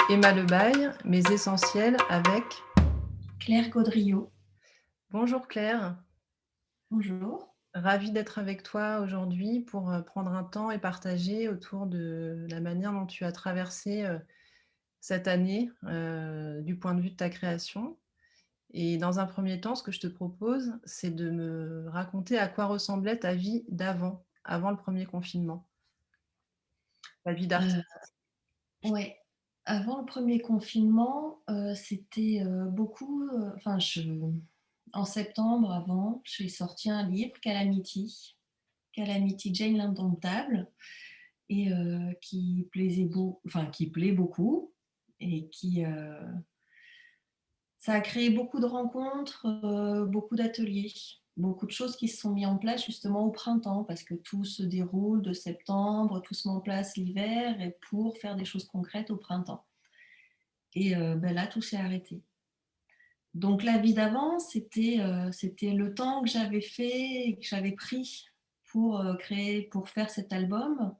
Emma Lebaille, Mes essentiels avec... Claire Caudriot. Bonjour Claire, Bonjour. ravie d'être avec toi aujourd'hui pour prendre un temps et partager autour de la manière dont tu as traversé cette année du point de vue de ta création. Et dans un premier temps, ce que je te propose, c'est de me raconter à quoi ressemblait ta vie d'avant, avant le premier confinement, ta vie Euh, d'artiste. ouais. Avant le premier confinement, c'était beaucoup. En septembre, avant, j'ai sorti un livre, Calamity, Calamity Jane l'Indomptable, et qui plaît beaucoup, et ça a créé beaucoup de rencontres, beaucoup d'ateliers, beaucoup de choses qui se sont mises en place justement au printemps, parce que tout se déroule de septembre, tout se met en place l'hiver, et pour faire des choses concrètes au printemps. Et là, tout s'est arrêté. Donc la vie d'avant, c'était le temps que j'avais fait, que j'avais pris pour créer, pour faire cet album,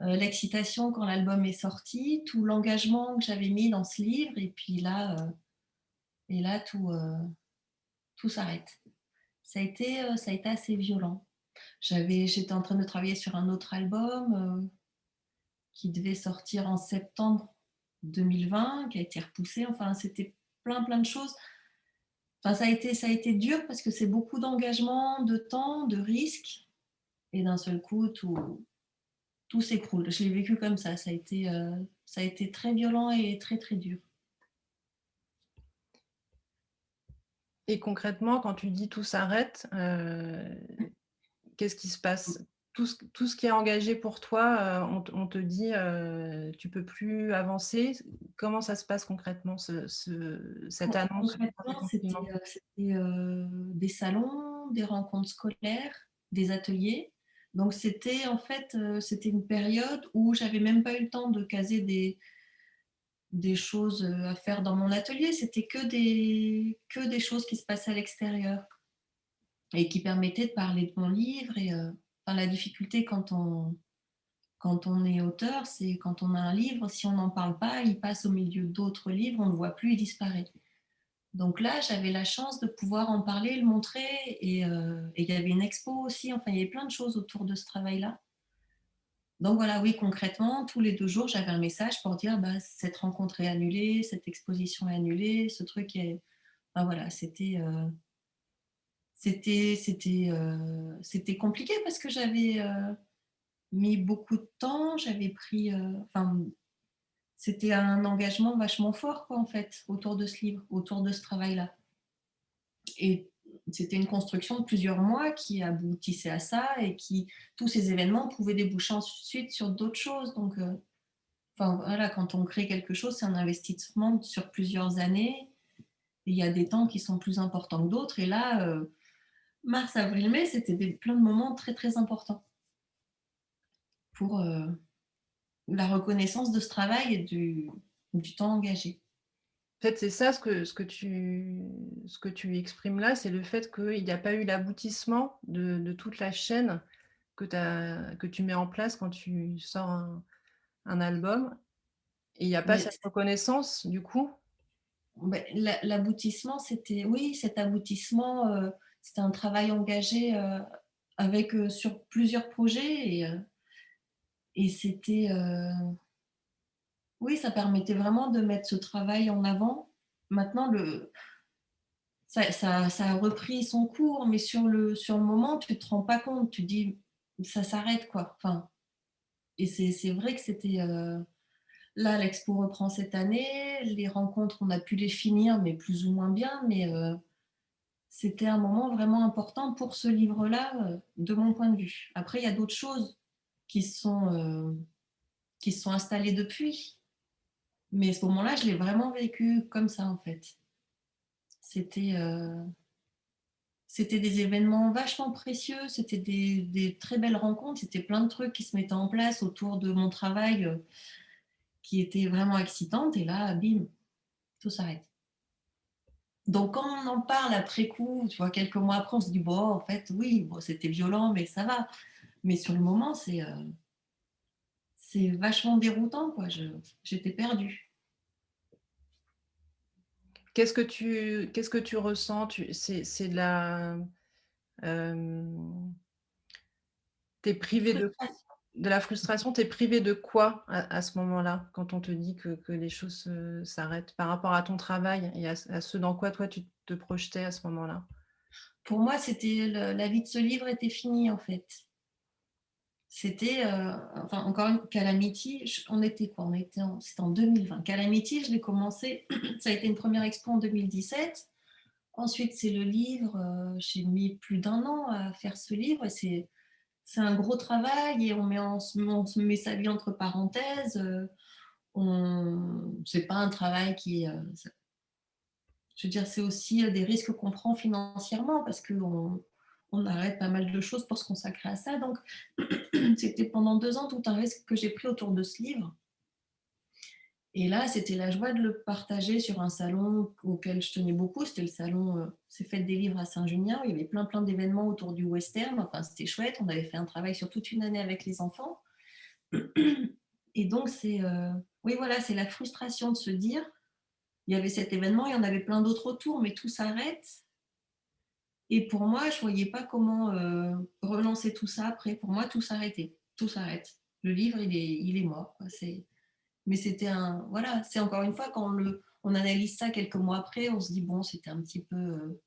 l'excitation quand l'album est sorti, tout l'engagement que j'avais mis dans ce livre, et là tout s'arrête. Ça a été assez violent. J'étais en train de travailler sur un autre album qui devait sortir en septembre 2020, qui a été repoussé. Enfin, c'était plein de choses. Enfin, ça a été dur parce que c'est beaucoup d'engagement, de temps, de risques. Et d'un seul coup, tout s'écroule. Je l'ai vécu comme ça. Ça a été très violent et très dur. Et concrètement, quand tu dis tout s'arrête, qu'est-ce qui se passe? Tout ce qui est engagé pour toi, on te dit tu peux plus avancer. Comment ça se passe concrètement, cette annonce du premier Concrètement, confinement? c'était des salons, des rencontres scolaires, des ateliers. Donc c'était en fait c'était une période où j'avais même pas eu le temps de caser des choses à faire dans mon atelier. C'était que des choses qui se passaient à l'extérieur et qui permettaient de parler de mon livre. Et enfin, la difficulté quand on est auteur, c'est quand on a un livre, si on n'en parle pas, il passe au milieu d'autres livres, on ne le voit plus, il disparaît. Donc là, j'avais la chance de pouvoir en parler, le montrer, et il y avait une expo aussi. Enfin, il y avait plein de choses autour de ce travail-là. Donc voilà, oui, concrètement, tous les 2 jours, j'avais un message pour dire bah, cette rencontre est annulée, cette exposition est annulée, ce truc est. Enfin voilà, c'était compliqué parce que j'avais mis beaucoup de temps, j'avais pris. Enfin, c'était un engagement vachement fort, quoi, en fait, autour de ce livre, autour de ce travail-là. Et c'était une construction de plusieurs mois qui aboutissait à ça, et qui tous ces événements pouvaient déboucher ensuite sur d'autres choses. Donc enfin voilà, quand on crée quelque chose, c'est un investissement sur plusieurs années, et il y a des temps qui sont plus importants que d'autres. Et là mars, avril, mai, c'était plein de moments très importants pour la reconnaissance de ce travail et du temps engagé. En fait, c'est ça ce que tu exprimes là, c'est le fait qu'il n'y a pas eu l'aboutissement de toute la chaîne que tu mets en place quand tu sors un album. Et il n'y a pas Mais cette reconnaissance, du coup? l'aboutissement, c'était, oui, cet aboutissement, c'était un travail engagé avec sur plusieurs projets, et c'était, oui, ça permettait vraiment de mettre ce travail en avant. Maintenant, ça a repris son cours, mais sur le moment, tu te rends pas compte, tu te dis, ça s'arrête quoi. Enfin, et c'est vrai que c'était, là, l'expo reprend cette année, les rencontres, on a pu les finir, mais plus ou moins bien, mais c'était un moment vraiment important pour ce livre-là, de mon point de vue. Après, il y a d'autres choses qui qui se sont installées depuis, mais ce moment-là, je l'ai vraiment vécu comme ça, en fait. C'était c'était des événements vachement précieux, c'était des très belles rencontres, c'était plein de trucs qui se mettaient en place autour de mon travail qui étaient vraiment excitantes, et là, bim, tout s'arrête. Donc quand on en parle après coup, tu vois, quelques mois après, on se dit, bon, en fait, oui, bon, c'était violent, mais ça va. Mais sur le moment, c'est vachement déroutant, quoi. J'étais perdue. Qu'est-ce que tu ressens? C'est de la, hem, tu privé Frustration. de la frustration? T'es privé de quoi à ce moment-là, quand on te dit que les choses s'arrêtent par rapport à ton travail et à ce dans quoi toi tu te projetais à ce moment-là? Pour moi, c'était la vie de ce livre était finie, en fait. C'était, enfin, encore une Calamity, on était quoi? C'était en 2020. Calamity, je l'ai commencé, ça a été une première expo en 2017. Ensuite, c'est le livre, j'ai mis plus d'un an à faire ce livre et c'est un gros travail et on se met sa vie entre parenthèses, c'est pas un travail qui est, je veux dire, c'est aussi, des risques qu'on prend financièrement parce qu'on arrête pas mal de choses pour se consacrer à ça donc c'était pendant 2 ans tout un risque que j'ai pris autour de ce livre et là, c'était la joie de le partager sur un salon auquel je tenais beaucoup. C'était le salon, C'est Fête des livres à Saint-Junien, où il y avait plein, plein d'événements autour du western. Enfin, c'était chouette. On avait fait un travail sur toute une année avec les enfants et donc oui, voilà, c'est la frustration de se dire: «Il y avait cet événement, il y en avait plein d'autres autour, mais tout s'arrête» et pour moi, je voyais pas comment, relancer tout ça après. Pour moi, tout s'arrêtait. Tout s'arrête. Le livre, il est mort, quoi. Mais c'était voilà, c'est encore une fois quand on analyse ça quelques mois après, on se dit: «Bon, c'était un petit peu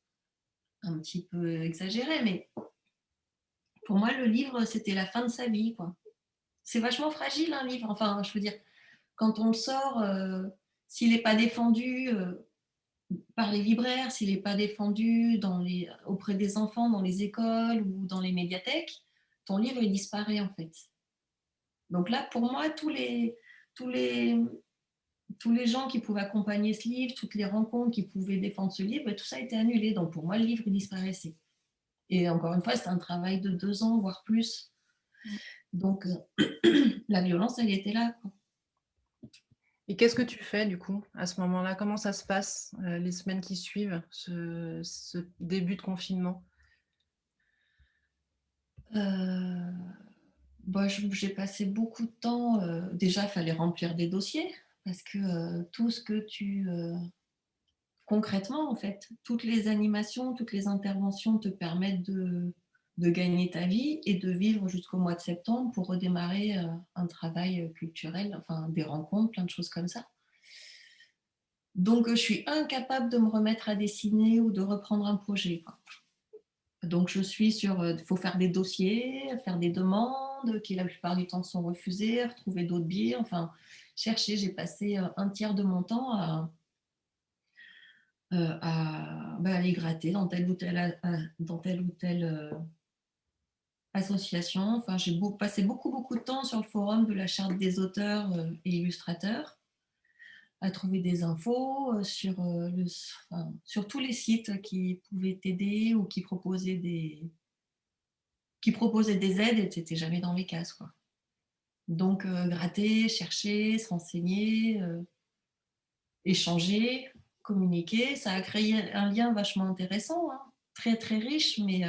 exagéré», mais pour moi, le livre, c'était la fin de sa vie, quoi. C'est vachement fragile un livre, enfin, je veux dire, quand on le sort, s'il n'est pas défendu, par les libraires, s'il n'est pas défendu auprès des enfants, dans les écoles ou dans les médiathèques, ton livre, il disparaît, en fait. Donc là, pour moi, tous les tous les gens qui pouvaient accompagner ce livre, toutes les rencontres qui pouvaient défendre ce livre, tout ça a été annulé. Donc pour moi, le livre il disparaissait. Et encore une fois, c'était un travail de 2 ans, voire plus. Mmh. Donc la violence, elle était là, quoi. Et qu'est-ce que tu fais du coup, à ce moment-là? Comment ça se passe, les semaines qui suivent ce début de confinement? Euh, j'ai passé beaucoup de temps. Déjà, il fallait remplir des dossiers parce que tout ce que concrètement, en fait, toutes les animations, toutes les interventions te permettent de gagner ta vie et de vivre jusqu'au mois de septembre pour redémarrer un travail culturel, enfin des rencontres, plein de choses comme ça. Donc, je suis incapable de me remettre à dessiner ou de reprendre un projet, quoi. Donc, je suis sur, il faut faire des dossiers, faire des demandes qui la plupart du temps sont refusées, retrouver d'autres biais, enfin chercher. J'ai passé un tiers de mon temps aller gratter dans telle ou telle association. Enfin, j'ai passé beaucoup, beaucoup de temps sur le forum de la Charte des auteurs et illustrateurs, à trouver des infos sur tous les sites qui pouvaient t'aider ou qui proposaient des aides et tu n'étais jamais dans les cases, quoi. Donc, gratter, chercher, se renseigner, échanger, communiquer. Ça a créé un lien vachement intéressant, hein, très très riche, mais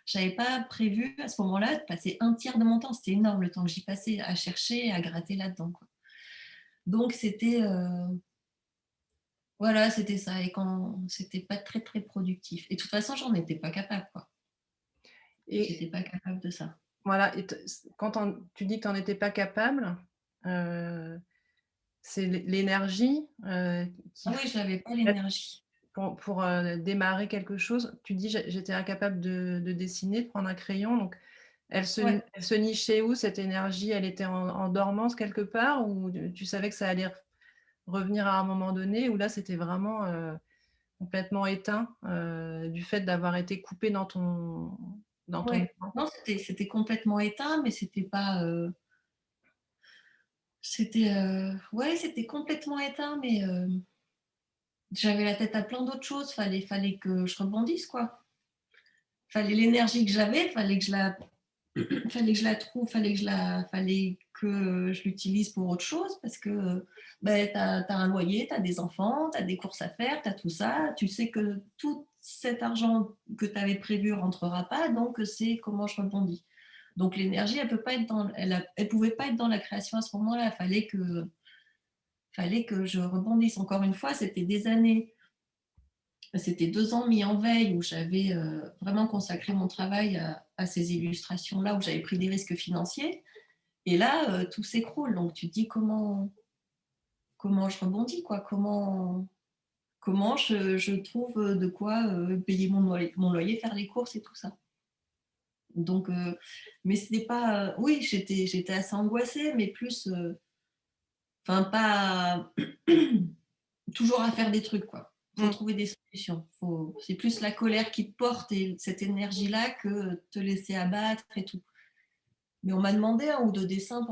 je n'avais pas prévu à ce moment-là de passer un tiers de mon temps. C'était énorme le temps que j'y passais à chercher et à gratter là-dedans, quoi. Donc voilà, c'était ça. Et quand c'était pas très très productif. Et de toute façon, j'en étais pas capable, quoi. Et J'étais pas capable de ça. voilà, et quand tu dis que tu en étais pas capable, heu, c'est l'énergie, Ah qui oui, fait j'avais pas l'énergie. pour démarrer quelque chose. Tu dis: J'étais incapable de dessiner, de prendre un crayon», donc Ouais. elle se nichait où cette énergie? Elle était en dormance quelque part, ou tu savais que ça allait revenir à un moment donné, ou là c'était vraiment, complètement éteint, du fait d'avoir été coupé dans ton Ouais. Non, c'était complètement éteint, mais c'était pas, ouais, c'était complètement éteint, mais j'avais la tête à plein d'autres choses. Fallait que je rebondisse, quoi. Fallait l'énergie que j'avais, fallait que je la trouve, fallait que je l'utilise pour autre chose parce que, beh, tu as un loyer, tu as des enfants, tu as des courses à faire, tu as tout ça. Tu sais que tout cet argent que tu avais prévu rentrera pas, donc c'est comment je rebondis. Donc l'énergie, elle pouvait pas être dans la création à ce moment-là. Fallait que je rebondisse. Encore une fois, c'était des années C'était 2 ans mis en veille où j'avais, vraiment consacré mon travail à ces illustrations-là, où j'avais pris des risques financiers et là, tout s'écroule donc tu te dis: «Comment je rebondis quoi? Comment je trouve, de quoi, payer mon loyer, faire les courses et tout ça?» Donc mais c'était pas, oui, j'étais assez angoissée, mais plus, enfin pas toujours à faire des trucs, quoi. Faut Mmh. trouver des solutions. C'est plus la colère qui te porte et cette énergie-là que te laisser abattre et tout. Mais on m'a demandé un ou 2 dessins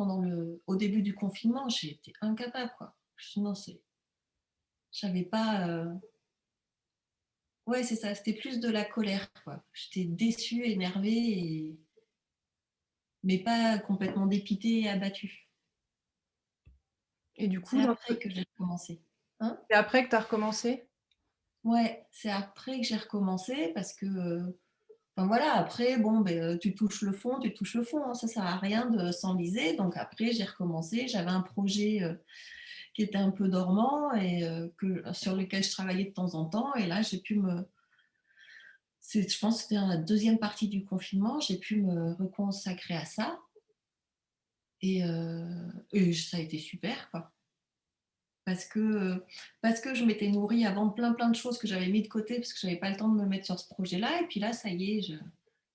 au début du confinement, j'ai été incapable, quoi. Je dis: «Non, c'est» j'avais pas, ouais, c'est ça, c'était plus de la colère, quoi. J'étais déçue, énervée mais pas complètement dépitée et abattue. Et du C'est coup, après que j'ai recommencé. Hein? c'est après que tu as recommencé? Ouais, c'est après que j'ai recommencé parce que, enfin voilà, après bon, beh, tu touches le fond, hein, ça sert à rien de s'enliser. Donc après j'ai recommencé, j'avais un projet, qui était un peu dormant et sur lequel je travaillais de temps en temps et là j'ai pu me je pense que c'était dans la deuxième partie du confinement, j'ai pu me reconsacrer à ça et ça a été super, quoi. Parce que, parce que je m'étais nourrie avant de plein, plein de choses que j'avais mis de côté parce que j'avais pas le temps de me mettre sur ce projet-là et puis là, ça y est,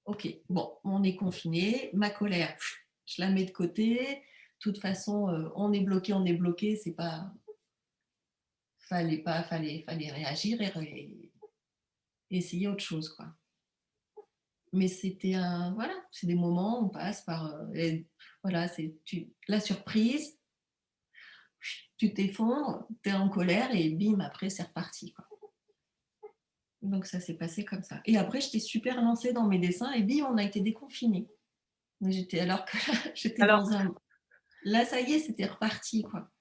OK, bon, on est confiné, ma colère, je la mets de côté. De toute façon, on est bloqué, c'est pas fallait réagir et essayer autre chose, quoi. Mais c'était un voilà, c'est des moments, on passe par, et voilà, c'est la surprise, tu t'effondres, tu es en colère et bim, après c'est reparti, quoi. Donc ça s'est passé comme ça et après j'étais super lancée dans mes dessins et bim, on a été déconfinés. J'étais alors que là, j'étais Alors, dans un là, ça y est, c'était reparti, quoi.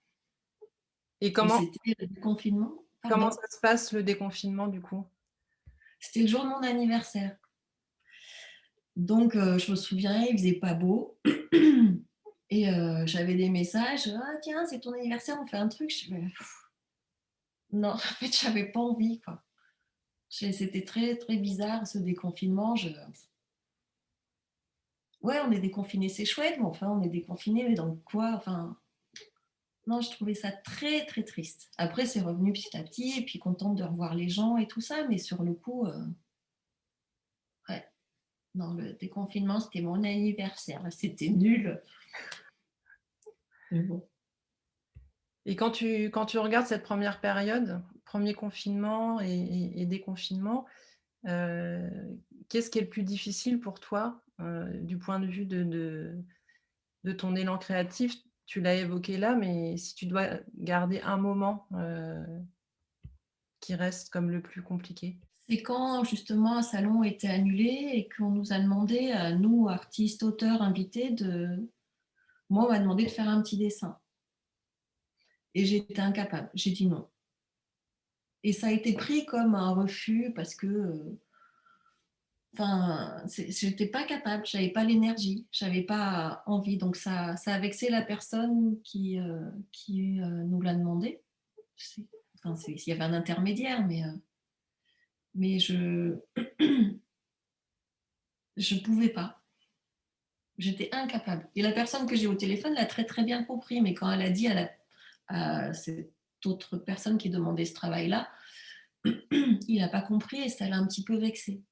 et Et comment c'était le confinement, comment pardon? ça se passe le déconfinement du coup? C'était le jour de mon anniversaire. Donc je me souviens, il faisait pas beau et j'avais des messages: «Ah tiens, c'est ton anniversaire, on fait un truc». Je fais: «Mais non, en fait, j'avais pas envie, quoi». C'était très, très bizarre ce déconfinement. Ouais, on est déconfinés, c'est chouette, mais enfin, on est déconfinés, mais dans quoi? Enfin, non, je trouvais ça très, très triste. Après, c'est revenu petit à petit et puis contente de revoir les gens et tout ça, mais sur le coup, ouais, non, le déconfinement, c'était mon anniversaire, c'était nul. Mais bon. Et quand tu regardes cette première période, premier confinement et déconfinement, heu, qu'est-ce qui est le plus difficile pour toi, du point de vue de ton élan créatif? Tu l'as évoqué là, mais si tu dois garder un moment, qui reste comme le plus compliqué? C'est quand justement un salon était annulé et qu'on nous a demandé à nous, artistes, auteurs, invités, moi, on m'a demandé de faire un petit dessin et j'étais incapable. J'ai dit non et ça a été pris comme un refus parce que, enfin, j'étais pas capable, j'avais pas l'énergie, j'avais pas envie donc ça a vexé la personne qui nous l'a demandé. C'est enfin, il y avait un intermédiaire mais je pouvais pas. J'étais incapable. Et la personne que j'ai au téléphone l'a très très bien compris, mais quand elle a dit à cette autre personne qui demandait ce travail-là, il n'a pas compris et ça l'a un petit peu vexé.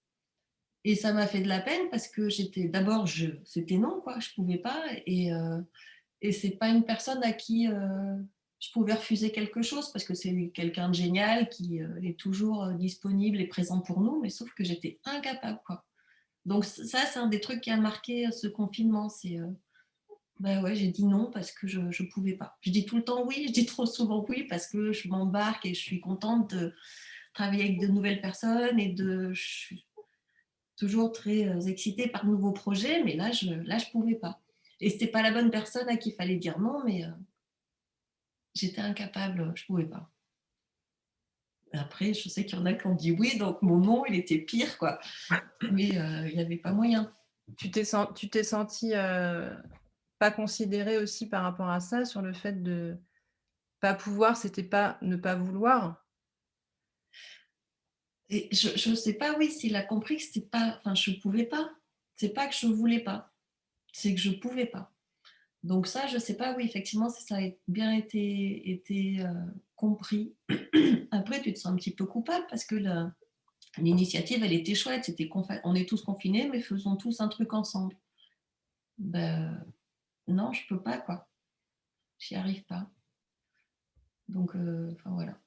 Et ça m'a fait de la peine parce que d'abord, c'était non, quoi, je pouvais pas. Et c'est pas une personne à qui je pouvais refuser quelque chose parce que c'est quelqu'un de génial qui est toujours disponible et présent pour nous, mais sauf que j'étais incapable, quoi. Donc ça, c'est un des trucs qui a marqué ce confinement, c'est bah, ouais, j'ai dit non parce que je pouvais pas. Je dis tout le temps oui, je dis trop souvent oui parce que je m'embarque et je suis contente de travailler avec de nouvelles personnes je suis toujours très, excitée par de nouveaux projets, mais là je pouvais pas. Et c'était pas la bonne personne à qui il fallait dire non, mais j'étais incapable, je pouvais pas. Après, je sais qu'il y en a qui ont dit oui, donc mon non, il était pire, quoi. Mais il y avait pas moyen. Tu t'es sentie, pas considérée aussi par rapport à ça, sur le fait de pas pouvoir, c'était pas ne pas vouloir? et je ne sais pas, oui, s'il a compris que c'était pas, enfin, je pouvais pas. C'est pas que je voulais pas, c'est que je pouvais pas. Donc ça, je sais pas, oui, effectivement, si ça a bien été compris. Après, tu te sens un petit peu coupable parce que l'initiative, elle était chouette. C'était on est tous confinés, mais faisons tous un truc ensemble. Ben, non, je peux pas, quoi. J'y arrive pas. Donc, enfin voilà.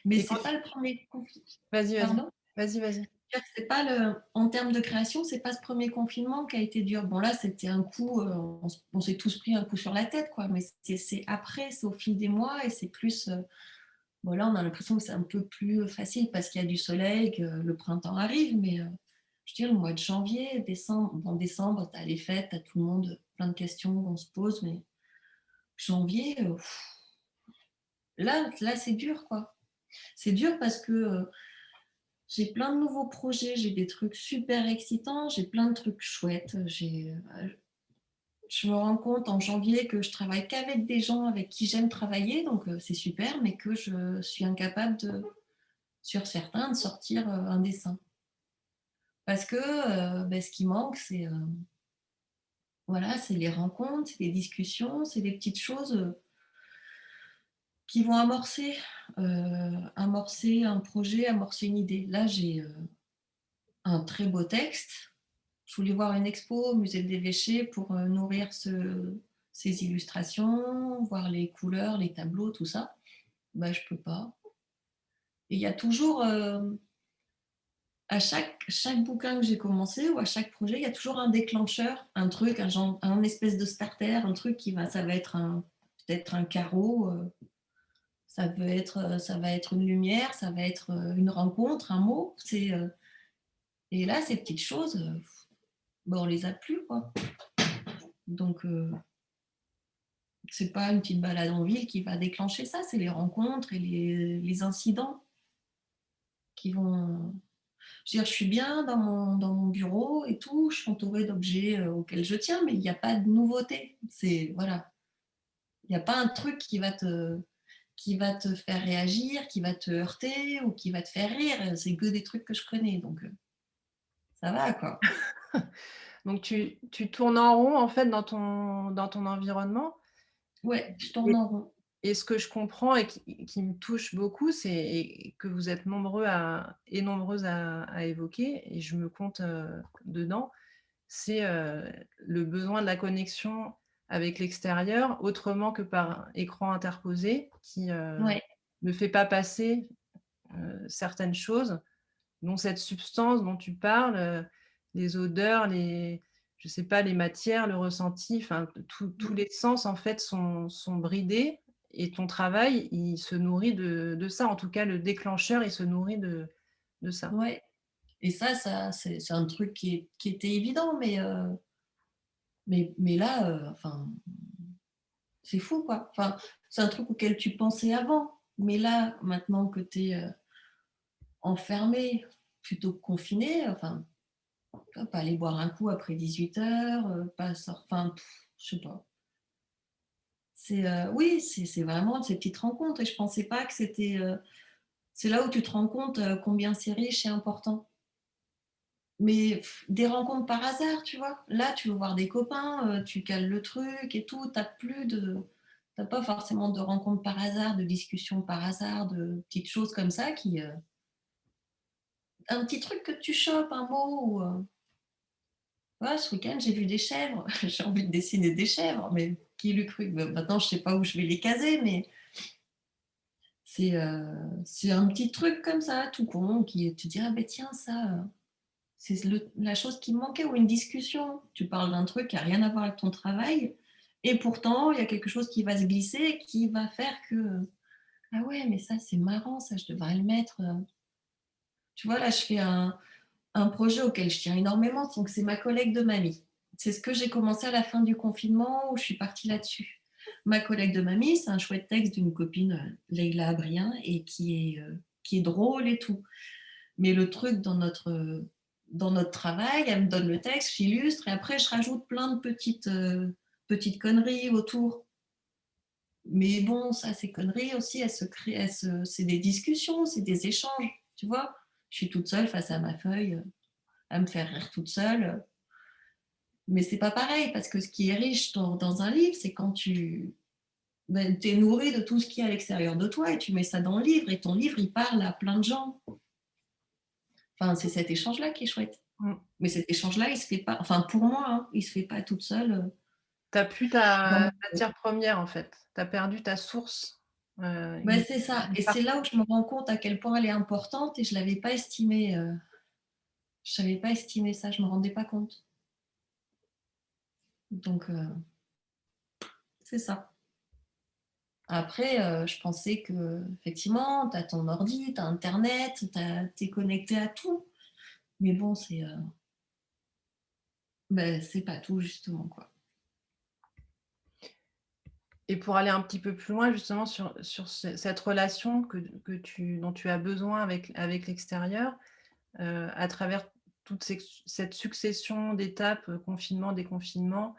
Mais Et quand c'est pas le premier conflit. vas-y, vas-y. Pardon? Vas-y, vas-y. C'est pas en termes de création, c'est pas ce premier confinement qui a été dur. Bon là, c'était un coup, on s'est tous pris un coup sur la tête, quoi. Mais c'est après, c'est au fil des mois et c'est plus. Bon là, on a l'impression que c'est un peu plus facile parce qu'il y a du soleil, que le printemps arrive. Mais je veux dire, le mois de janvier, décembre, bon décembre, t'as les fêtes, t'as tout le monde, plein de questions qu'on se pose. Mais janvier, là, c'est dur, quoi. C'est dur parce que j'ai plein de nouveaux projets, j'ai des trucs super excitants, j'ai plein de trucs chouettes. Je me rends compte en janvier que je travaille qu'avec des gens avec qui j'aime travailler, donc c'est super, mais que je suis incapable sur certains, de sortir un dessin. Parce que ben, ce qui manque, c'est voilà, c'est les rencontres, c'est les discussions, c'est des petites choses qui vont amorcer un projet, amorcer une idée. Là, j'ai un très beau texte. Je voulais voir une expo au musée de l'Évêché pour nourrir ces illustrations, voir les couleurs, les tableaux, tout ça. Ben, je peux pas. Et il y a toujours, à chaque bouquin que j'ai commencé ou à chaque projet, il y a toujours un déclencheur, un truc, un espèce de starter, un truc ça va être peut-être un carreau, ça va être une lumière, ça va être une rencontre, un mot. Et là, ces petites choses, ben, on les a plus, quoi. Donc, c'est pas une petite balade en ville qui va déclencher ça, c'est les rencontres et les incidents qui vont. Je veux dire, je suis bien dans mon bureau et tout, je suis entourée d'objets auxquels je tiens, mais il n'y a pas de nouveauté. C'est voilà, il n'y a pas un truc qui va te faire réagir, qui va te heurter ou qui va te faire rire. C'est que des trucs que je connais, donc ça va quoi. Donc tu tournes en rond, en fait, dans ton environnement Ouais, je tourne et en rond. ce que je comprends et qui me touche beaucoup, c'est et que vous êtes nombreux et nombreuses à évoquer et je me compte, dedans, c'est, le besoin de la connexion avec l'extérieur autrement que par écran interposé qui, Ouais, ne fait pas passer, certaines choses, dont cette substance dont tu parles, les odeurs, je sais pas, les matières, le ressenti, enfin tous les sens en fait sont bridés et ton travail, il se nourrit de ça. En tout cas, le déclencheur, il se nourrit de ça. ouais. Et ça c'est un truc qui était évident, mais là, enfin, c'est fou, quoi. Enfin, c'est un truc auquel tu pensais avant, mais là, maintenant que tu es enfermé plutôt que confiné, enfin, pas aller boire un coup après 18h, pas sortir, enfin, je sais pas. Oui, c'est vraiment ces petites rencontres et je pensais pas que c'était. C'est là où tu te rends compte combien c'est riche et important. Mais des rencontres par hasard, tu vois. Là, tu veux voir des copains, tu cales le truc et tout. T'as pas forcément de rencontres par hasard, de discussions par hasard, de petites choses comme ça qui. Un petit truc que tu chopes, un mot. Ou, ouais, ce week-end, j'ai vu des chèvres. J'ai envie de dessiner des chèvres, mais qui l'eût cru? Ben, maintenant, je sais pas où je vais les caser, mais c'est un petit truc comme ça, tout con, qui tu te dis, ah ben tiens, ça. C'est la chose qui me manquait, ou une discussion. Tu parles d'un truc qui n'a rien à voir avec ton travail, et pourtant, il y a quelque chose qui va se glisser qui va faire que, ah ouais, mais ça, c'est marrant, ça, je devrais le mettre. Tu vois, là, je fais un projet auquel je tiens énormément, donc c'est ma collègue de mamie. C'est ce que j'ai commencé à la fin du confinement, où je suis partie là-dessus. Ma collègue de mamie, c'est un chouette texte d'une copine, Leïla Abrien, et qui est drôle et tout. Mais le truc dans notre travail, elle me donne le texte, j'illustre et après je rajoute plein de petites conneries autour. Mais bon, ça, ces conneries aussi, c'est des discussions, c'est des échanges. tu vois? Je suis toute seule face à ma feuille, à me faire rire toute seule, mais c'est pas pareil parce que ce qui est riche dans un livre, c'est quand tu es nourri de tout ce qu'il y a à l'extérieur de toi et tu mets ça dans le livre et ton livre, il parle à plein de gens. Enfin, c'est cet échange-là qui est chouette. Mmh. Mais cet échange-là, il se fait pas enfin pour moi, hein, il se fait pas toute seule, Tu as plus dans ta mon matière première, en fait. Tu as perdu ta source, ouais, c'est ça une et c'est partie. là où je me rends compte à quel point elle est importante et je l'avais pas estimé, je savais pas estimer ça, je me rendais pas compte. Donc c'est ça. Après, je pensais qu'effectivement, tu as ton ordi, tu as internet, tu es connecté à tout. Mais bon, c'est pas tout justement, quoi. Et pour aller un petit peu plus loin justement sur cette relation dont tu as besoin avec l'extérieur, à travers toute cette succession d'étapes, confinement, déconfinement,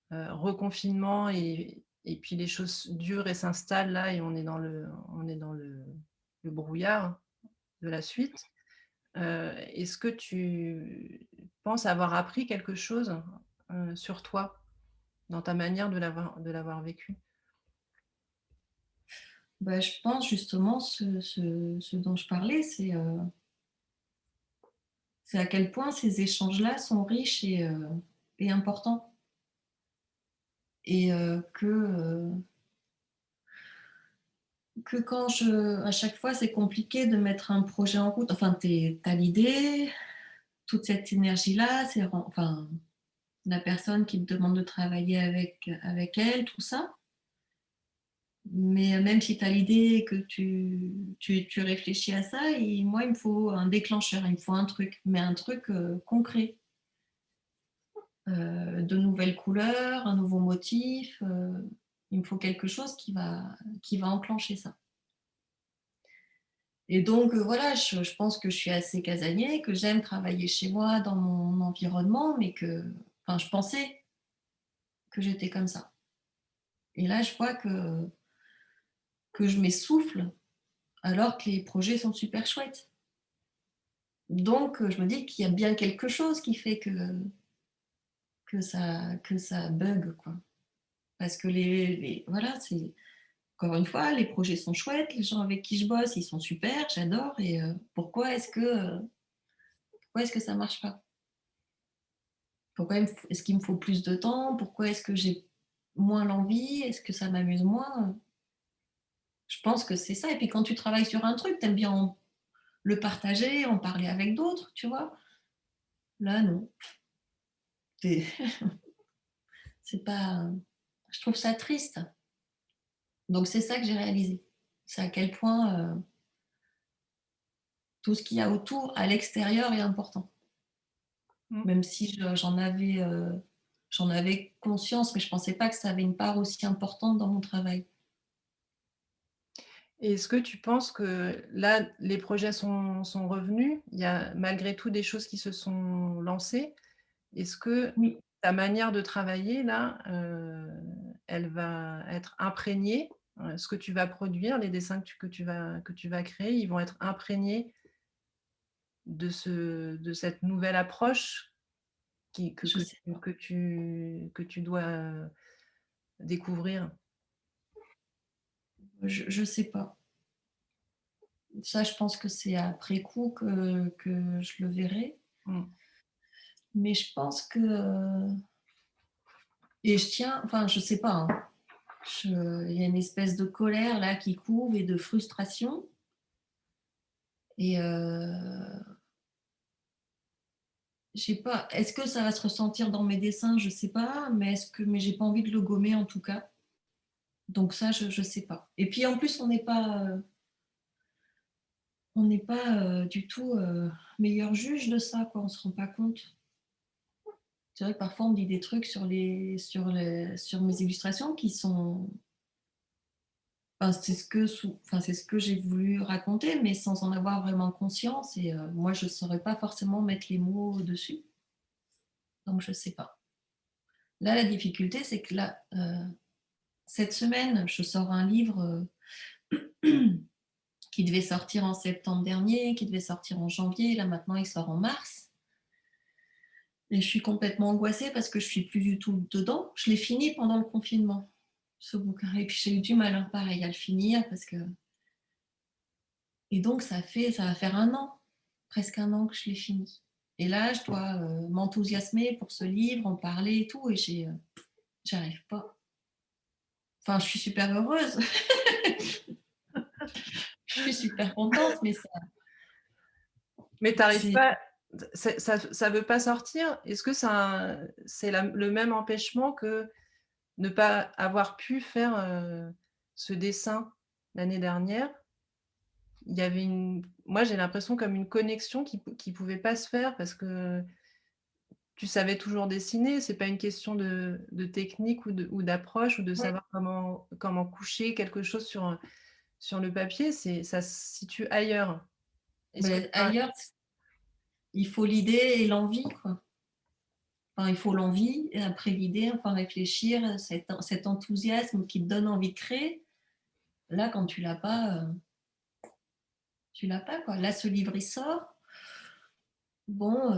reconfinement et puis les choses durent et s'installent là et on est dans le brouillard de la suite. Est-ce que tu penses avoir appris quelque chose, sur toi, dans ta manière de l'avoir vécu? Bah, je pense justement ce dont je parlais, c'est à quel point ces échanges-là sont riches et importants et que quand à chaque fois, c'est compliqué de mettre un projet en route. Enfin, tu as l'idée, toute cette énergie-là, enfin, la personne qui te demande de travailler avec elle, tout ça. Mais même si tu as l'idée et que tu réfléchis à ça, et moi, il me faut un déclencheur, il me faut un truc, mais un truc concret. De nouvelles couleurs, un nouveau motif. Il me faut quelque chose qui va enclencher ça. Et donc, voilà, je pense que je suis assez casanier, que j'aime travailler chez moi dans mon environnement, mais enfin, je pensais que j'étais comme ça. Et là, je vois que je m'essouffle alors que les projets sont super chouettes. Donc, je me dis qu'il y a bien quelque chose qui fait que ça bug, quoi. Parce que voilà, c'est encore une fois, les projets sont chouettes, les gens avec qui je bosse, ils sont super, j'adore. Et pourquoi est-ce que ça marche pas? Est-ce qu'il me faut plus de temps? Pourquoi est-ce que j'ai moins l'envie? Est-ce que ça m'amuse moins? Je pense que c'est ça. Et puis quand tu travailles sur un truc, tu aimes bien le partager, en parler avec d'autres, tu vois? Là, non. C'est c'est pas. Je trouve ça triste. Donc c'est ça que j'ai réalisé. C'est à quel point tout ce qu'il y a autour, à l'extérieur, est important. Mmh. Même si j'en avais conscience, mais je pensais pas que ça avait une part aussi importante dans mon travail. Et est-ce que tu penses que là, les projets sont revenus? Il y a malgré tout des choses qui se sont lancées? Est-ce que Oui, ta manière de travailler là, elle va être imprégnée, ce que tu vas produire, les dessins que tu vas créer, ils vont être imprégnés de cette nouvelle approche qui que je que sais tu pas. que tu que tu dois, découvrir? Je sais pas. Ça, je pense que c'est après coup que je le verrai. Mmh. Mais je pense que, et je tiens enfin, je sais pas, hein. Il y a une espèce de colère là qui couve et de frustration et je sais pas, est-ce que ça va se ressentir dans mes dessins? Je sais pas, mais j'ai pas envie de le gommer en tout cas. Donc ça, je sais pas. Et puis en plus, on n'est pas du tout meilleur juge de ça, quoi. On se rend pas compte. C'est vrai que parfois on me dit des trucs sur mes illustrations qui sont. Enfin, c'est ce que j'ai voulu raconter, mais sans en avoir vraiment conscience. Et moi, je saurais pas forcément mettre les mots dessus. Donc je sais pas. Là, la difficulté, c'est que là, cette semaine, je sors un livre qui devait sortir en septembre dernier, qui devait sortir en janvier. Là, maintenant, il sort en mars. Et je suis complètement angoissée parce que je suis plus du tout dedans. Je l'ai fini pendant le confinement, ce bouquin. Et puis j'ai eu du mal, hein, pareil, à le finir parce que. Et donc ça va faire un an, presque un an que je l'ai fini. Et là, je dois m'enthousiasmer pour ce livre, en parler et tout, et j'arrive pas. Enfin, je suis super heureuse. Je suis super contente, mais Mais tu arrives c'est. pas, ça veut pas sortir? Est-ce que c'est le même empêchement que ne pas avoir pu faire, ce dessin l'année dernière? Il y avait moi, j'ai l'impression comme une connexion qui pouvait pas se faire parce que tu savais toujours dessiner. C'est pas une question de technique ou d'approche ou de Ouais. savoir comment coucher quelque chose sur le papier, ça se situe ailleurs. Est-ce que Ben, ailleurs, il faut l'idée et l'envie, quoi. Enfin, il faut l'envie, et après l'idée, enfin réfléchir, cet enthousiasme qui te donne envie de créer. Là, quand tu l'as pas, quoi. Là, ce livre, il sort. Bon,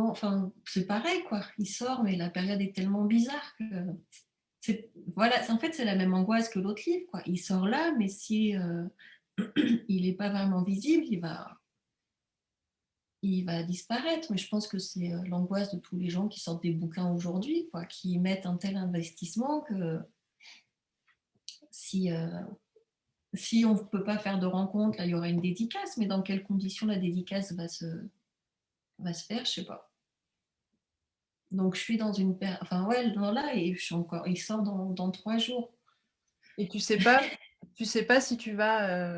enfin, c'est pareil, quoi. Il sort, mais la période est tellement bizarre que voilà, en fait, c'est la même angoisse que l'autre livre, quoi. Il sort là, mais si il n'est pas vraiment visible, il va disparaître. Mais je pense que c'est l'angoisse de tous les gens qui sortent des bouquins aujourd'hui, quoi, qui mettent un tel investissement que si, euh, si on ne peut pas faire de rencontre, là, il y aura une dédicace, mais dans quelles conditions la dédicace va se faire, je sais pas. Donc je suis dans une enfin ouais, là, et je suis encore, il sort dans 3 jours. et tu sais pas si tu vas,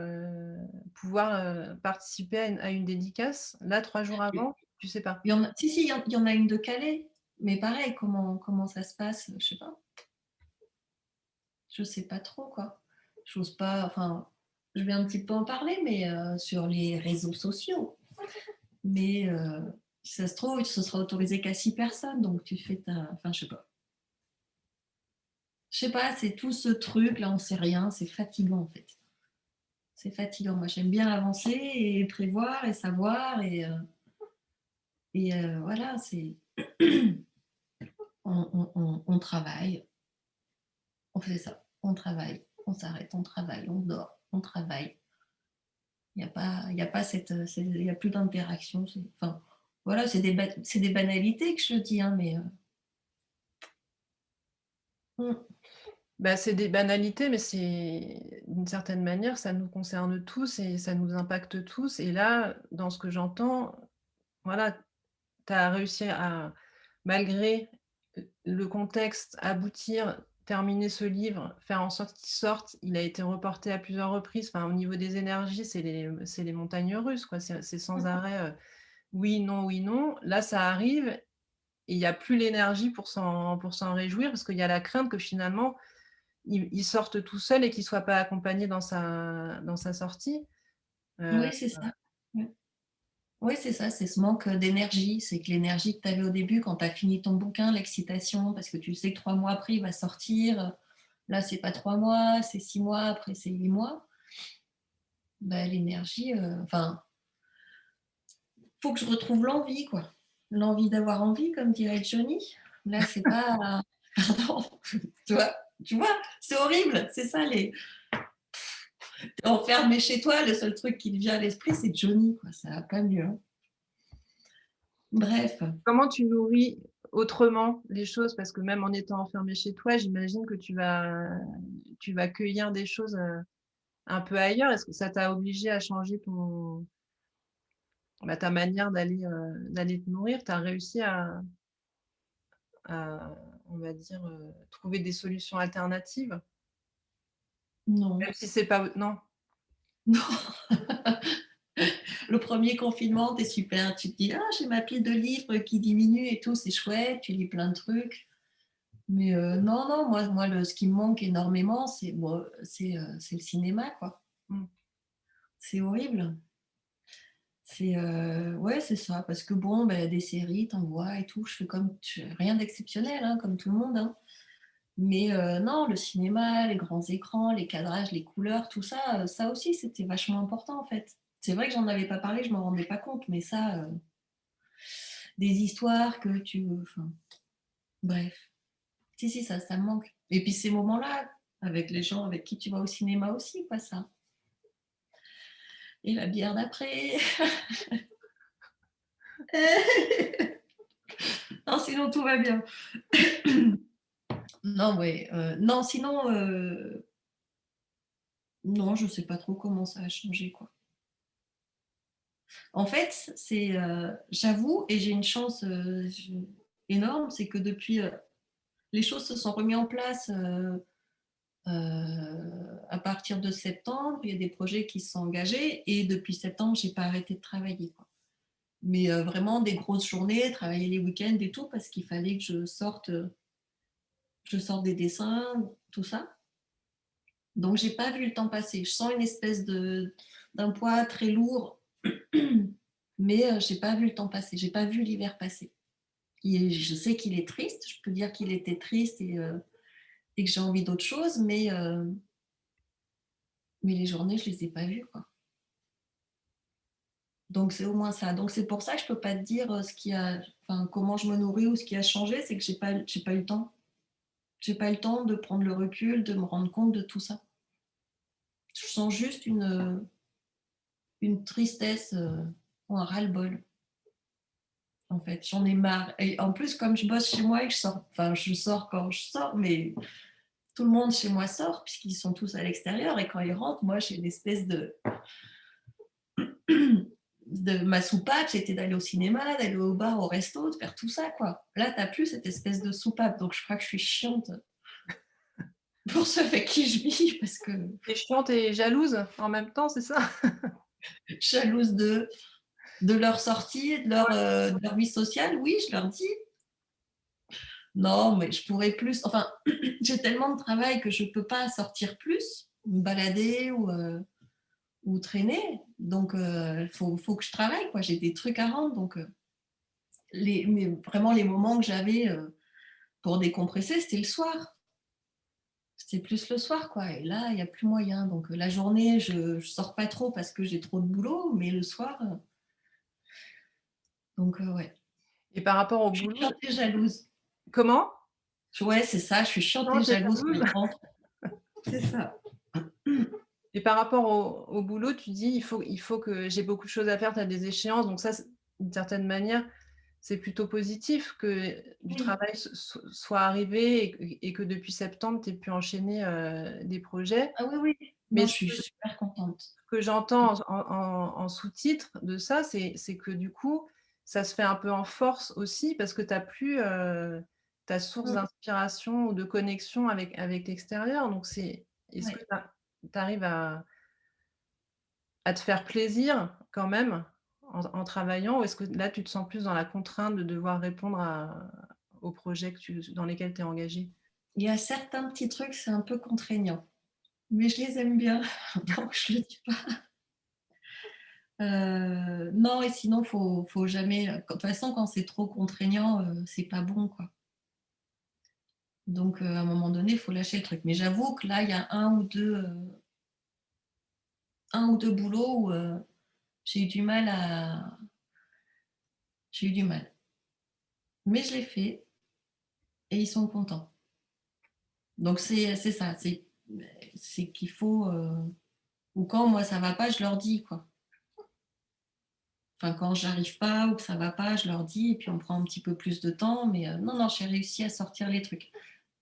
pouvoir, participer à une dédicace, là, 3 jours Il avant? Tu sais pas? y en a, si, si, il y en a une de Calais, mais pareil, comment ça se passe, je sais pas. Je sais pas trop, quoi. J'ose pas, enfin, je vais un petit peu en parler, mais sur les réseaux sociaux. Mais si ça se trouve, ce sera autorisé qu'à 6 personnes, donc tu fais ta. Enfin, je sais pas. Je sais pas, c'est tout ce truc, là, on sait rien, c'est fatigant, en fait. C'est fatigant. Moi, j'aime bien avancer et prévoir et savoir, et voilà, c'est. On travaille, on fait ça, on travaille, on s'arrête, on travaille, on dort, on travaille. Il y a pas il y a plus d'interaction. Enfin, voilà, c'est des banalités que je dis, hein, mais Bah, c'est des banalités, mais d'une certaine manière, ça nous concerne tous et ça nous impacte tous et là, dans ce que j'entends, voilà, tu as réussi à, malgré le contexte, aboutir, terminer ce livre, faire en sorte qu'il sorte. Il a été reporté à plusieurs reprises. Enfin, au niveau des énergies, c'est les montagnes russes, quoi. C'est sans arrêt, oui, non, oui, non. Là, ça arrive et il y a plus l'énergie pour s'en réjouir parce qu'il y a la crainte que finalement, il sorte tout seul et qu'il soit pas accompagné dans sa sortie. Heu, oui, c'est ça. Ouais. Oui, c'est ça, c'est ce manque d'énergie. C'est que l'énergie que tu avais au début quand tu as fini ton bouquin, l'excitation, parce que tu sais que 3 mois après, il va sortir. Là, c'est pas 3 mois, c'est 6 mois, après, c'est 8 mois. Bah, l'énergie, enfin, faut que je retrouve l'envie, quoi. L'envie d'avoir envie, comme dirait Johnny. Là, c'est pas. Pardon. Tu vois, c'est horrible. C'est ça, t'es enfermé chez toi. Le seul truc qui te vient à l'esprit, c'est Johnny, quoi. Ça va pas mieux, hein. Bref. Comment tu nourris autrement les choses? Parce que même en étant enfermé chez toi, j'imagine que tu vas cueillir des choses, un peu ailleurs. Est-ce que ça t'a obligé à changer ta manière d'aller te nourrir? Tu as réussi à, on va dire, trouver des solutions alternatives? Non. Même si c'est pas non? Non. Le premier confinement, t'es super. Tu te dis, ah, j'ai ma pile de livres qui diminue et tout, c'est chouette. Tu lis plein de trucs. Mais non, non, moi ce qui me manque énormément, c'est le cinéma, quoi. Mmh. C'est horrible. Ouais, c'est ça. Parce que bon, ben, des séries, t'en vois et tout. Je fais rien d'exceptionnel, hein, comme tout le monde, hein. Mais non, le cinéma, les grands écrans, les cadrages, les couleurs, tout ça, ça aussi, c'était vachement important, en fait. C'est vrai que j'en avais pas parlé, je m'en rendais pas compte, mais ça, des histoires que tu enfin, bref. Si, ça me manque. Et puis ces moments-là, avec les gens avec qui tu vas au cinéma aussi, quoi, ça. Et la bière d'après. Non, sinon tout va bien. Non, ouais, non, sinon, non, je sais pas trop comment ça a changé, quoi. En fait, c'est, j'avoue et j'ai une chance, je énorme, c'est que depuis, les choses se sont remis en place, à partir de septembre. Il y a des projets qui se sont engagés et depuis septembre, j'ai pas arrêté de travailler, quoi. Mais vraiment des grosses journées, travailler les week-ends et tout parce qu'il fallait que je sorte des dessins, tout ça. Donc j'ai pas vu le temps passer. Je sens une espèce d'un poids très lourd, mais j'ai pas vu le temps passer. J'ai pas vu l'hiver passer. Je sais qu'il est triste. Je peux dire qu'il était triste et que j'ai envie d'autre chose, mais les journées, je les ai pas vues, quoi. Donc c'est au moins ça. Donc c'est pour ça que je peux pas te dire ce qui a, enfin comment je me nourris ou ce qui a changé, c'est que j'ai pas eu le temps. J'ai pas eu le temps de prendre le recul, de me rendre compte de tout ça. Je sens juste une tristesse ou un ras-le-bol. En fait, j'en ai marre. Et en plus, comme je bosse chez moi et que je sors, enfin, je sors quand je sors, mais tout le monde chez moi sort puisqu'ils sont tous à l'extérieur. Et quand ils rentrent, moi, j'ai une espèce de ma soupape, c'était d'aller au cinéma, d'aller au bar, au resto, de faire tout ça, quoi. Là, t'as plus cette espèce de soupape. Donc, je crois que je suis chiante pour ceux avec qui je vis parce que Tu es chiante et jalouse en même temps, c'est ça? jalouse de leur sortie, de leur vie sociale. Oui, je leur dis. Non, mais je pourrais plus. Enfin, j'ai tellement de travail que je ne peux pas sortir plus, me balader ou traîner. Donc, faut que je travaille, quoi. J'ai des trucs à rendre. Donc, mais vraiment, les moments que j'avais pour décompresser, c'était le soir. C'était plus le soir, quoi. Et là, il n'y a plus moyen. Donc, la journée, je ne sors pas trop parce que j'ai trop de boulot, mais le soir, donc, ouais. Et par rapport au Je suis boulot chiante et jalouse. comment? Ouais, c'est ça, je suis chiante et Chiante et jalouse quand jalouse? ils rentrent. C'est ça. Et par rapport au boulot, tu dis: «Il faut que j'ai beaucoup de choses à faire», tu as des échéances, donc ça, c d'une certaine manière, c'est plutôt positif que du Oui. travail soit arrivé et que depuis septembre, tu aies pu enchaîner, des projets. Ah oui, oui. Mais Non, je ce suis super contente. que j'entends en sous-titre de ça, c'est que du coup, ça se fait un peu en force aussi parce que tu as plus, ta source Mmh. d'inspiration ou de connexion avec l'extérieur. Donc est-ce que Ouais. tu arrives à te faire plaisir quand même en travaillant? Ou est-ce que là, tu te sens plus dans la contrainte de devoir répondre aux projets dans lesquels tu es engagée? Il y a certains petits trucs, c'est un peu contraignant, mais je les aime bien, donc je le dis pas. Non et sinon faut jamais, de toute façon quand c'est trop contraignant, c'est pas bon, quoi. Donc à un moment donné, il faut lâcher le truc. Mais j'avoue que là, il y a 1 ou 2 boulots où, j'ai eu du mal à j'ai eu du mal. Mais je l'ai fait et ils sont contents. Donc c'est ça, c'est qu'il faut, ou quand moi ça va pas, je leur dis, quoi. Enfin, quand j'arrive pas ou que ça va pas, je leur dis et puis on prend un petit peu plus de temps. Mais non, non, j'ai réussi à sortir les trucs.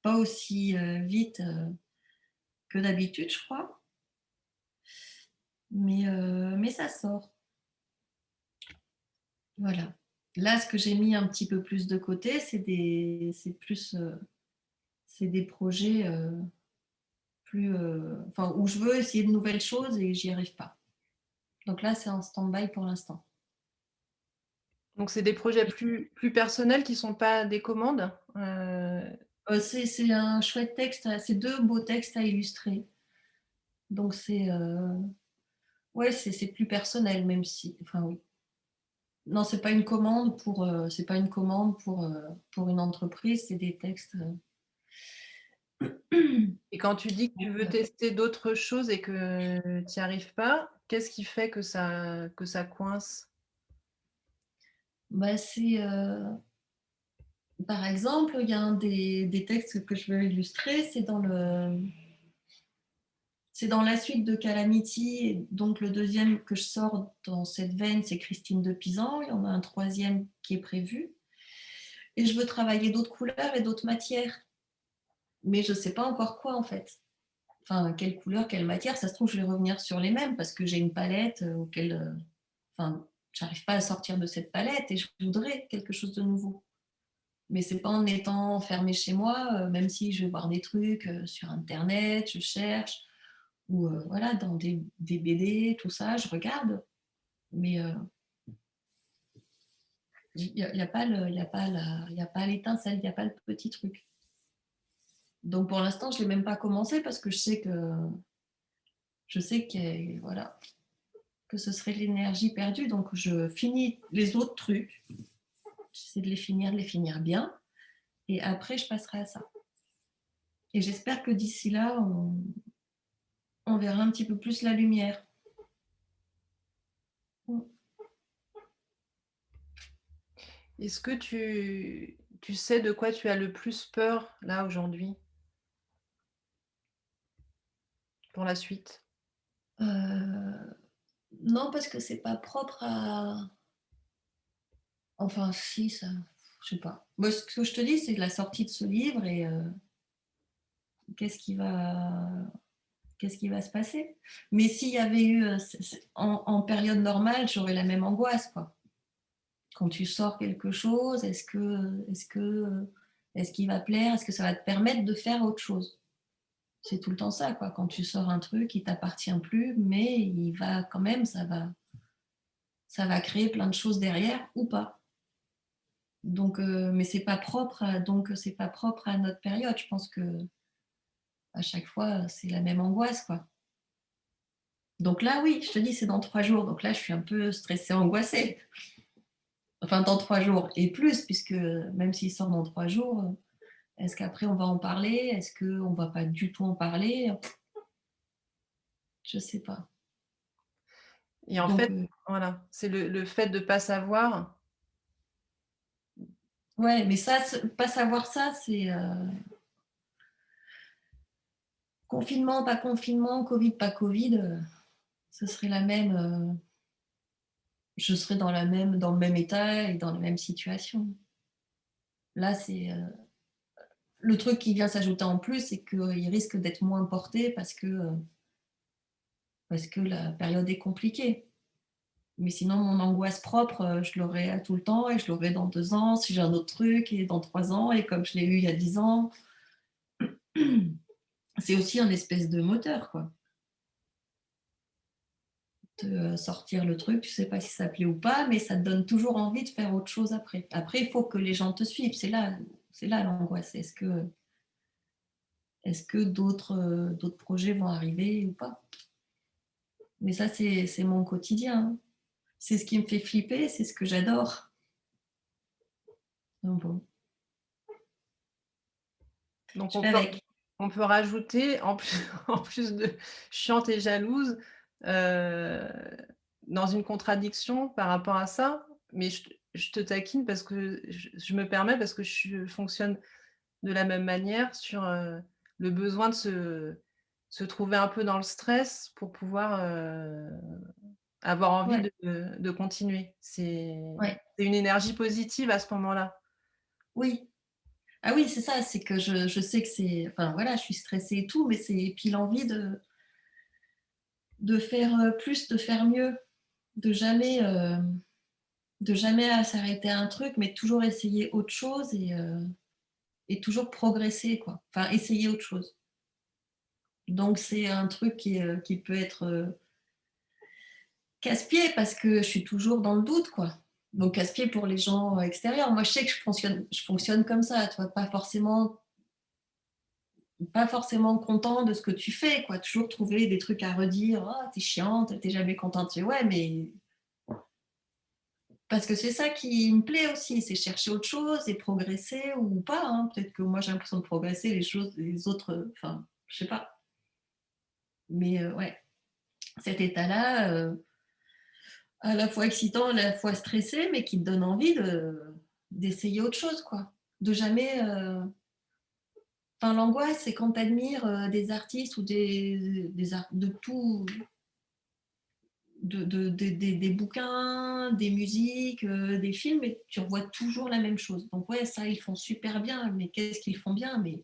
Pas aussi vite que d'habitude, je crois, mais ça sort. Voilà. Là, ce que j'ai mis un petit peu plus de côté, c'est des projets plus, enfin, où je veux essayer de nouvelles choses et j'y arrive pas. Donc là, c'est en stand-by pour l'instant. Donc c'est des projets plus personnels qui sont pas des commandes? C'est un chouette texte, c'est 2 beaux textes à illustrer. Donc c'est ouais, c'est plus personnel, même si, enfin oui. Non, c'est pas une commande pour une entreprise, c'est des textes. Et quand tu dis que tu veux tester d'autres choses et que tu y arrives pas, qu'est-ce qui fait que ça coince? Bah, c'est, par exemple, il y a un des textes que je veux illustrer, c'est dans la suite de Calamity, et donc le deuxième que je sors dans cette veine, c'est Christine de Pisan. Il y en a un troisième qui est prévu. Et je veux travailler d'autres couleurs et d'autres matières. Mais je ne sais pas encore quoi, en fait. Enfin, quelle couleur, quelle matière. Ça se trouve, je vais revenir sur les mêmes parce que j'ai une palette auquel... enfin, j'arrive pas à sortir de cette palette et je voudrais quelque chose de nouveau. Mais c'est pas en étant fermée chez moi, même si je vais voir des trucs sur Internet, je cherche, ou voilà, dans des BD, tout ça, je regarde. Mais il n'y a pas l'étincelle, il n'y a pas le petit truc. Donc pour l'instant, je ne l'ai même pas commencé parce que je sais que, voilà, que ce serait de l'énergie perdue. Donc je finis les autres trucs, j'essaie de les finir bien, et après je passerai à ça. Et j'espère que d'ici là, on verra un petit peu plus la lumière. Est-ce que tu sais de quoi tu as le plus peur là aujourd'hui pour la suite? Non, parce que c'est pas propre à... Enfin, si, ça... Je sais pas. Moi, ce que je te dis, c'est la sortie de ce livre et qu'est-ce qui va... Qu'est-ce qui va se passer? Mais s'il y avait eu en période normale, j'aurais la même angoisse, quoi. Quand tu sors quelque chose, est-ce qu'il va plaire? Est-ce que ça va te permettre de faire autre chose? C'est tout le temps ça, quoi. Quand tu sors un truc, il t'appartient plus, mais il va quand même, ça va créer plein de choses derrière ou pas. Donc, mais c'est pas propre, donc c'est pas propre à notre période. Je pense que à chaque fois, c'est la même angoisse, quoi. Donc là, oui, je te dis, c'est dans 3 jours. Donc là, je suis un peu stressée, angoissée. Enfin, dans 3 jours et plus, puisque même s'il sort dans 3 jours, est-ce qu'après on va en parler? Est-ce qu'on va pas du tout en parler? Je sais pas. Et en Donc, fait, voilà, c'est le fait de pas savoir. ouais, mais ça, pas savoir ça, c'est confinement, pas confinement, Covid, pas Covid, ce serait la même. Je serais dans le même état et dans la même situation. Là, c'est le truc qui vient s'ajouter en plus, c'est qu'il risque d'être moins porté parce que la période est compliquée. Mais sinon, mon angoisse propre, je l'aurai à tout le temps et je l'aurai dans 2 ans si j'ai un autre truc et dans 3 ans et comme je l'ai eu il y a 10 ans. C'est aussi un espèce de moteur, quoi. De sortir le truc, tu sais pas si ça plaît ou pas, mais ça te donne toujours envie de faire autre chose après. Après, il faut que les gens te suivent. C'est là l'angoisse. Est-ce que d'autres projets vont arriver ou pas? Mais ça, c'est mon quotidien. C'est ce qui me fait flipper, c'est ce que j'adore. Donc bon, Donc je fais avec. on peut rajouter en plus en plus de chiante et jalouse, heu, dans une contradiction par rapport à ça, mais je te taquine parce que je me permets parce que je fonctionne de la même manière sur, le besoin de se trouver un peu dans le stress pour pouvoir, avoir envie Ouais, de continuer. ouais, C'est une énergie positive à ce moment-là. oui. Ah oui, c'est ça, c'est que je sais que c'est... Enfin voilà, je suis stressée et tout, mais c'est puis l'envie de faire plus, de faire mieux, de jamais, euh, de jamais s'arrêter à un truc, mais toujours essayer autre chose et toujours progresser, quoi. Enfin, essayer autre chose. Donc c'est un truc qui peut être casse-pied parce que je suis toujours dans le doute, quoi. Donc casse-pied pour les gens extérieurs. Moi, je sais que je fonctionne comme ça, tu vois, pas forcément content de ce que tu fais, quoi. Toujours trouver des trucs à redire. Ah, t'es chiante, t'es jamais contente. Ouais, mais Parce que c'est ça qui me plaît aussi, c'est chercher autre chose et progresser ou pas, hein. Peut-être que moi j'ai l'impression de progresser, les autres, enfin, je sais pas. Mais ouais, cet état-là, à la fois excitant, à la fois stressé, mais qui te donne envie d'essayer autre chose, quoi. De jamais, enfin l'angoisse, c'est quand tu admires, des artistes ou des art de tout, des bouquins, des musiques, des films, et tu revois toujours la même chose. Donc ouais, ça, ils font super bien, mais qu'est-ce qu'ils font bien? Mais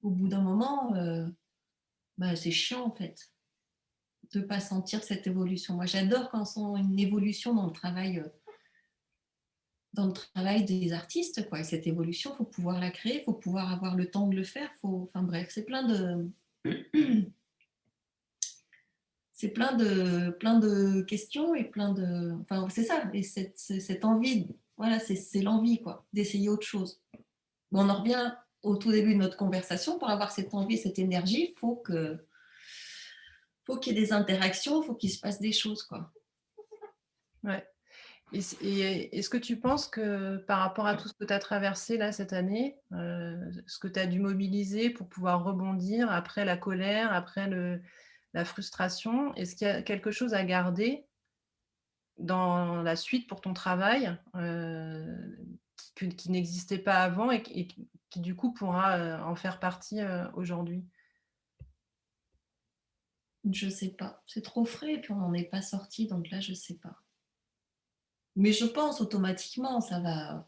au bout d'un moment, bah, c'est chiant en fait, de pas sentir cette évolution. Moi, j'adore quand on sent une évolution dans le travail des artistes, quoi. Et cette évolution, il faut pouvoir la créer, il faut pouvoir avoir le temps de le faire. Enfin bref, c'est plein de questions et plein de. Enfin, c'est ça. Et cette envie, voilà, c'est l'envie, quoi, d'essayer autre chose. Mais on en revient au tout début de notre conversation. Pour avoir cette envie, cette énergie, faut qu'il y ait des interactions, il faut qu'il se passe des choses, quoi. Ouais. Est-ce que tu penses que par rapport à tout ce que tu as traversé là cette année, ce que tu as dû mobiliser pour pouvoir rebondir après la colère, après la frustration, est-ce qu'il y a quelque chose à garder dans la suite pour ton travail, qui n'existait pas avant et qui du coup pourra, en faire partie, aujourd'hui? Je sais pas. C'est trop frais et puis on n'en est pas sorti, donc là, je sais pas. Mais je pense automatiquement, ça va.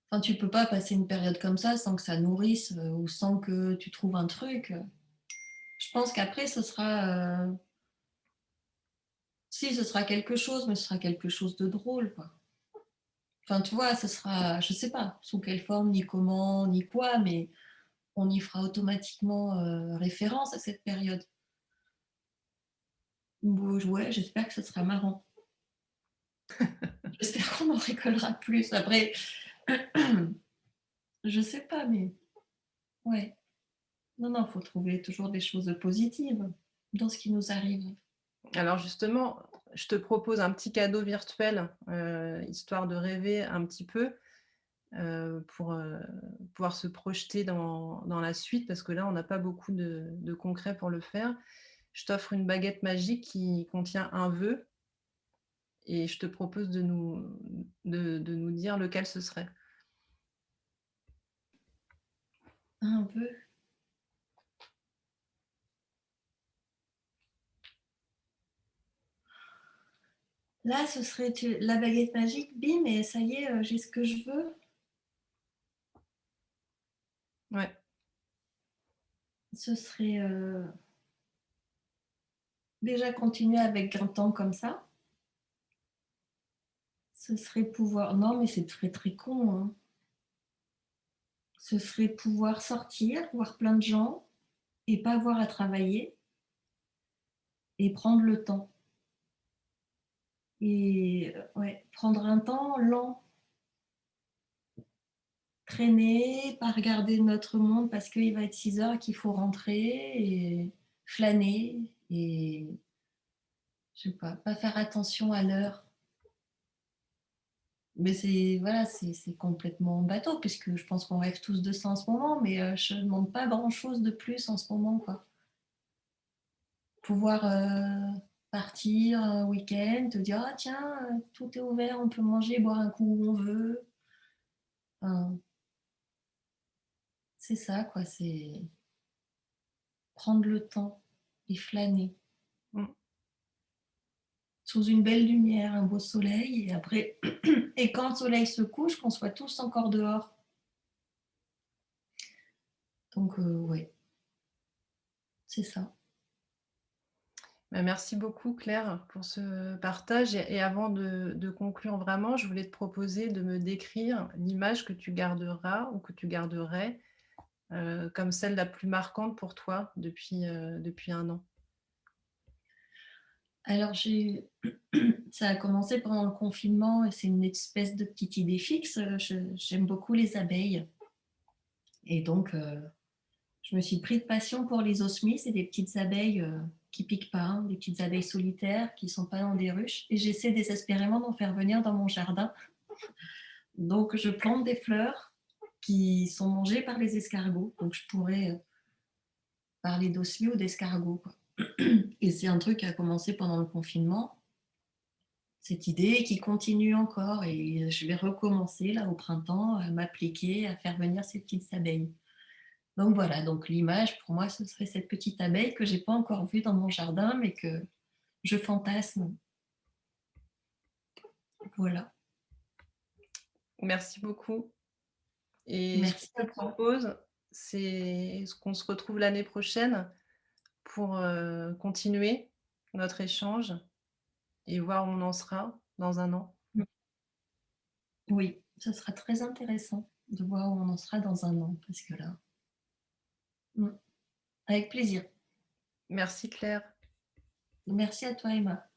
Enfin, tu peux pas passer une période comme ça sans que ça nourrisse ou sans que tu trouves un truc. Je pense qu'après, si, ce sera quelque chose, mais ce sera quelque chose de drôle, quoi. Enfin, tu vois, ce sera, je sais pas sous quelle forme, ni comment, ni quoi, mais on y fera automatiquement référence à cette période. Bon, ouais, j'espère que ce sera marrant. J'espère qu'on en rigolera plus. Après, je sais pas, mais ouais. Non, non, il faut trouver toujours des choses positives dans ce qui nous arrive. Alors justement, je te propose un petit cadeau virtuel, histoire de rêver un petit peu, pour, pouvoir se projeter dans la suite parce que là, on n'a pas beaucoup de concret pour le faire. Je t'offre une baguette magique qui contient un vœu et je te propose de nous dire lequel ce serait. Un peu. Là, ce serait la baguette magique, bim, et ça y est, j'ai ce que je veux. Ouais, Ce serait déjà continuer avec un temps comme ça. Ce serait pouvoir. Non, mais c'est très très con, hein. Ce serait pouvoir sortir, voir plein de gens et pas avoir à travailler et prendre le temps. Et ouais, prendre un temps lent, traîner, pas regarder notre monde parce qu'il va être 6 heures et qu'il faut rentrer et flâner et je sais pas faire attention à l'heure. Mais c'est voilà, c'est complètement bateau puisque je pense qu'on rêve tous de ça en ce moment, mais je ne demande pas grand-chose de plus en ce moment, quoi. Pouvoir partir un week-end, te dire ah tiens, tout est ouvert, on peut manger, boire un coup où on veut. Enfin, c'est ça, quoi, c'est prendre le temps et flâner mmh, sous une belle lumière, un beau soleil, et après, et quand le soleil se couche, qu'on soit tous encore dehors. Donc, ouais, c'est ça. bah, merci beaucoup Claire pour ce partage et avant de conclure vraiment, je voulais te proposer de me décrire l'image que tu garderas ou que tu garderais, comme celle la plus marquante pour toi depuis 1 an. Alors, ça a commencé pendant le confinement et c'est une espèce de petite idée fixe. J'aime beaucoup les abeilles. Et donc, je me suis pris de passion pour les osmies, c'est des petites abeilles qui piquent pas, hein, des petites abeilles solitaires qui sont pas dans des ruches. Et j'essaie désespérément d'en faire venir dans mon jardin. Donc, je plante des fleurs qui sont mangées par les escargots. Donc, je pourrais parler d'osmie ou d'escargot, quoi. Et c'est un truc qui a commencé pendant le confinement, cette idée qui continue encore. Et je vais recommencer là au printemps à m'appliquer à faire venir ces petites abeilles. Donc voilà, donc l'image pour moi ce serait cette petite abeille que j'ai pas encore vue dans mon jardin mais que je fantasme. Voilà. Merci beaucoup. Et ce que Merci je à te toi. propose, c'est qu'on se retrouve l'année prochaine pour, continuer notre échange et voir où on en sera dans un an. Oui, ce sera très intéressant de voir où on en sera dans un an parce que là, avec plaisir. Merci Claire. Merci à toi Emma.